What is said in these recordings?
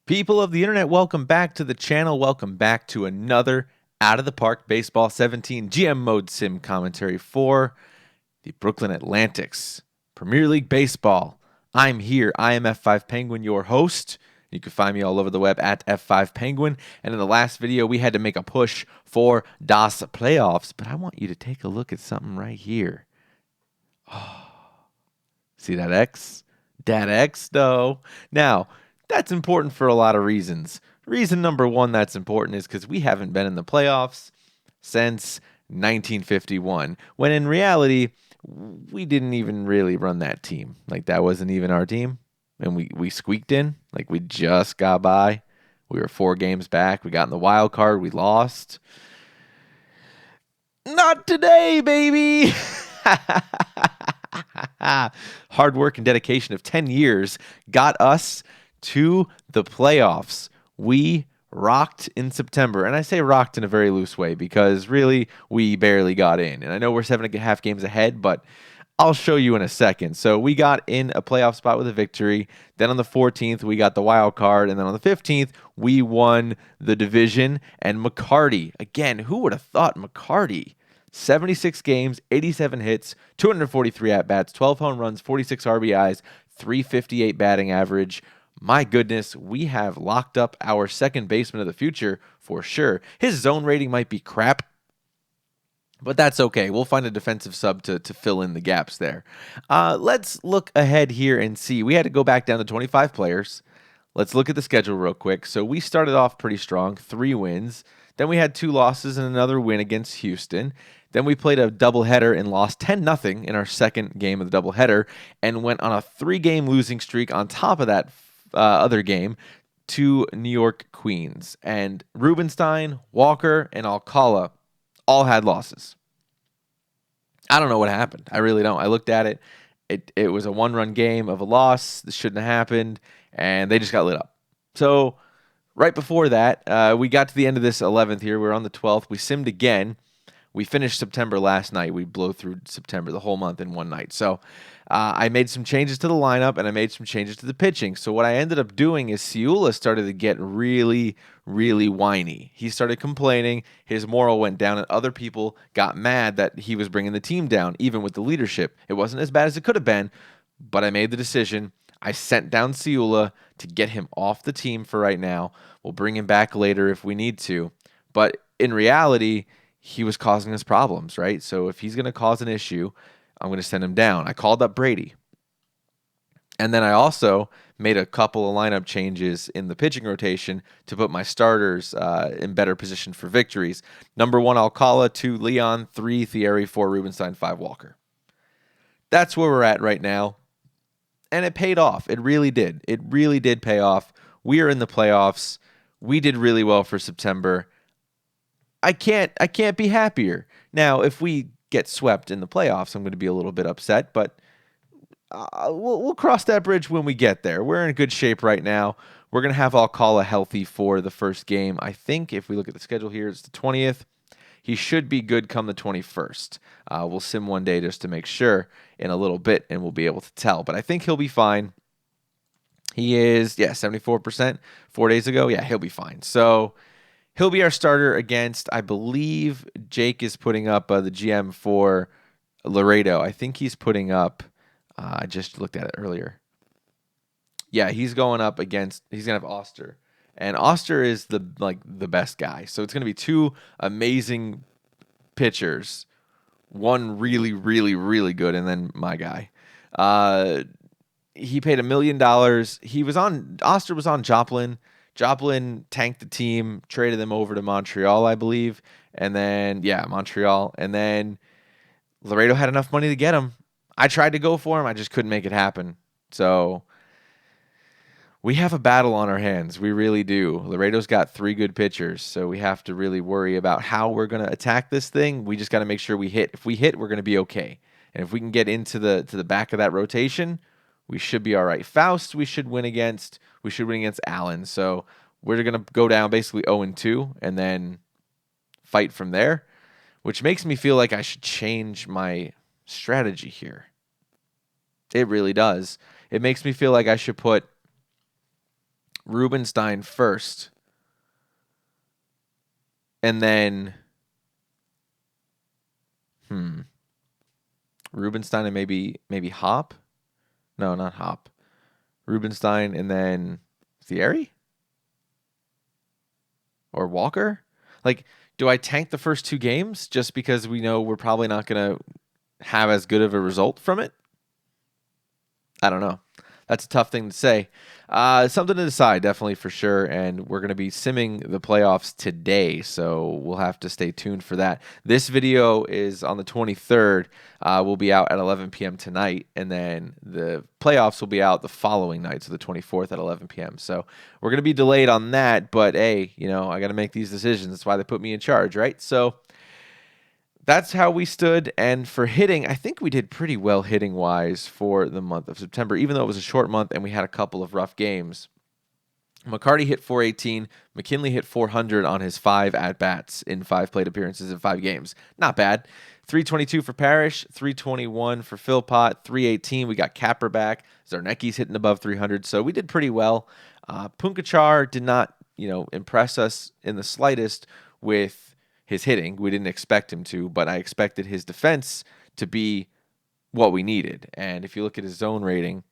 People of the internet, welcome back to the channel. Welcome back to another Out of the Park Baseball 17 GM Mode Sim commentary for the Brooklyn Atlantics Premier League Baseball. I'm here. I am F5 Penguin, your host. You can find me all over the web at F5 Penguin. And in the last video, we had to make a push for DOS playoffs. But I want you to take a look at something right here. Oh, see that X? That X, though. Now, that's important for a lot of reasons. Reason number one that's important is because we haven't been in the playoffs since 1951, when in reality, we didn't even really run that team. Like, that wasn't even our team. And we squeaked in. Like, we just got by. We were 4 games back. We got in the wild card. We lost. Not today, baby. Hard work and dedication of 10 years got us to the playoffs. We rocked in September. And I say rocked in a very loose way because really we barely got in. And I know we're 7.5 games ahead, but I'll show you in a second. So we got in a playoff spot with a victory. Then on the 14th, we got the wild card. And then on the 15th, we won the division. And McCarty, again, who would have thought McCarty? 76 games, 87 hits, 243 at-bats, 12 home runs, 46 RBIs, 358 batting average. My goodness, we have locked up our second baseman of the future for sure. His zone rating might be crap, but that's okay. We'll find a defensive sub to fill in the gaps there. Let's look ahead here and see. We had to go back down to 25 players. Let's look at the schedule real quick. So we started off pretty strong, 3 wins. Then we had 2 losses and another win against Houston. Then we played a doubleheader and lost 10-0 in our second game of the doubleheader and went on a 3-game losing streak on top of that other game to New York Queens. And Rubenstein, Walker, and Alcala all had losses. I don't know what happened. I really don't. I looked at it. It was a 1-run game of a loss. This shouldn't have happened, and they just got lit up. So right before that, we got to the end of this 11th here. We're on the 12th. We simmed again. We finished September last night. We blow through September, the whole month in one night. So I made some changes to the lineup, and I made some changes to the pitching. So what I ended up doing is Ciula started to get really, really whiny. He started complaining. His moral went down, and other people got mad that he was bringing the team down, even with the leadership. It wasn't as bad as it could have been, but I made the decision. I sent down Ciula to get him off the team for right now. We'll bring him back later if we need to. But in reality, he was causing us problems, right? So if he's going to cause an issue, I'm going to send him down. I called up Brady. And then I also made a couple of lineup changes in the pitching rotation to put my starters in better position for victories. Number 1, Alcala. 2, Leon. 3, Thierry. 4, Rubenstein. 5, Walker. That's where we're at right now. And it paid off. It really did. It really did pay off. We are in the playoffs. We did really well for September. I can't be happier. Now, if we get swept in the playoffs, I'm going to be a little bit upset, but we'll cross that bridge when we get there. We're in good shape right now. We're going to have Alcala healthy for the first game. I think if we look at the schedule here, it's the 20th. He should be good come the 21st. We'll sim one day just to make sure in a little bit, and we'll be able to tell. But I think he'll be fine. He is, 74% 4 days ago. Yeah, he'll be fine. So he'll be our starter against, I believe Jake is putting up the GM for Laredo. I think he's putting up, I just looked at it earlier. Yeah, he's going up against, he's going to have Oster. And Oster is the best guy. So it's going to be 2 amazing pitchers. One really, really, really good, and then my guy. He paid $1 million. Oster was on Joplin. Joplin tanked the team, traded them over to Montreal, I believe. And then, Montreal. And then Laredo had enough money to get him. I tried to go for him. I just couldn't make it happen. So we have a battle on our hands. We really do. Laredo's got 3 good pitchers, so we have to really worry about how we're going to attack this thing. We just got to make sure we hit. If we hit, we're going to be okay. And if we can get into the back of that rotation, we should be all right. Faust, we should win against Allen. So we're going to go down basically 0-2 and then fight from there, which makes me feel like I should change my strategy here. It really does. It makes me feel like I should put Rubenstein first. And then Rubenstein and maybe Hop? No, not Hop. Rubenstein and then Thierry? Or Walker? Like, do I tank the first 2 games just because we know we're probably not going to have as good of a result from it? I don't know. That's a tough thing to say. Something to decide, definitely for sure. And we're going to be simming the playoffs today, so we'll have to stay tuned for that. This video is on the 23rd. We'll be out at 11 p.m. tonight, and then the playoffs will be out the following night, so the 24th at 11 p.m. So we're going to be delayed on that, but hey, I got to make these decisions. That's why they put me in charge, right? So that's how we stood. And for hitting, I think we did pretty well hitting wise for the month of September, even though it was a short month and we had a couple of rough games. McCarty hit 418. McKinley hit 400 on his 5 at-bats in 5 plate appearances in 5 games. Not bad. 322 for Parrish, 321 for Philpott, 318. We got Capper back. Zarnecki's hitting above 300, so we did pretty well. Punkachar did not, impress us in the slightest with his hitting. We didn't expect him to, but I expected his defense to be what we needed. And if you look at his zone rating,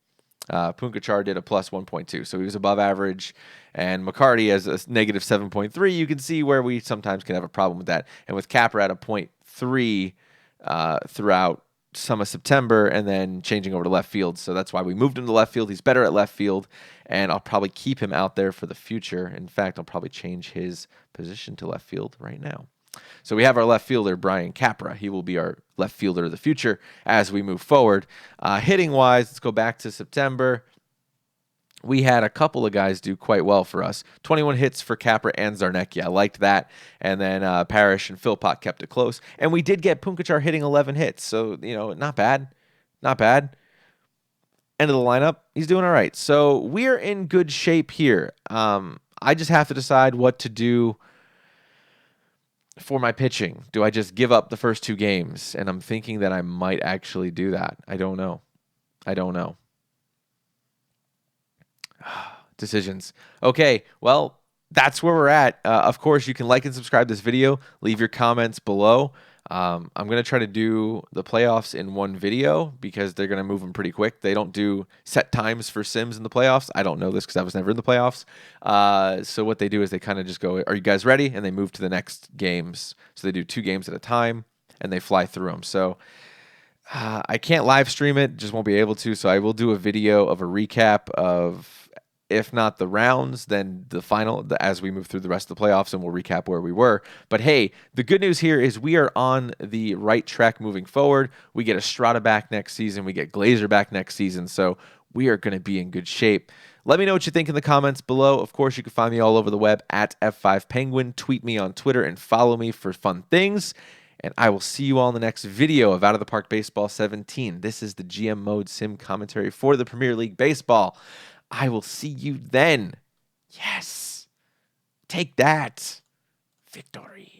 Punkachar did a plus 1.2, so he was above average. And McCarty has a negative 7.3. You can see where we sometimes can have a problem with that. And with Capper at a 0.3 throughout some of September, and then changing over to left field. So that's why we moved him to left field. He's better at left field, and I'll probably keep him out there for the future. In fact, I'll probably change his position to left field right now. So we have our left fielder, Brian Capra. He will be our left fielder of the future as we move forward. Hitting-wise, let's go back to September. We had a couple of guys do quite well for us. 21 hits for Capra and Zarnecki. I liked that. And then Parrish and Philpott kept it close. And we did get Punkachar hitting 11 hits. So, not bad. Not bad. End of the lineup, he's doing all right. So we're in good shape here. I just have to decide what to do for my pitching. Do I just give up the first 2 games? And I'm thinking that I might actually do that. I don't know. Decisions. Okay, well, that's where we're at. Of course, you can like and subscribe this video. Leave your comments below. I'm going to try to do the playoffs in one video because they're going to move them pretty quick. They don't do set times for sims in the playoffs. I don't know this because I was never in the playoffs. So what they do is they kind of just go, are you guys ready? And they move to the next games. So they do 2 games at a time, and they fly through them. So I can't live stream it. Just won't be able to. So I will do a video of a recap of, if not the rounds, then the final as we move through the rest of the playoffs, and we'll recap where we were. But hey, the good news here is we are on the right track moving forward. We get Estrada back next season. We get Glazer back next season. So we are going to be in good shape. Let me know what you think in the comments below. Of course, you can find me all over the web at F5Penguin. Tweet me on Twitter and follow me for fun things. And I will see you all in the next video of Out of the Park Baseball 17. This is the GM Mode Sim commentary for the Premier League Baseball. I will see you then. Yes. Take that. Victory.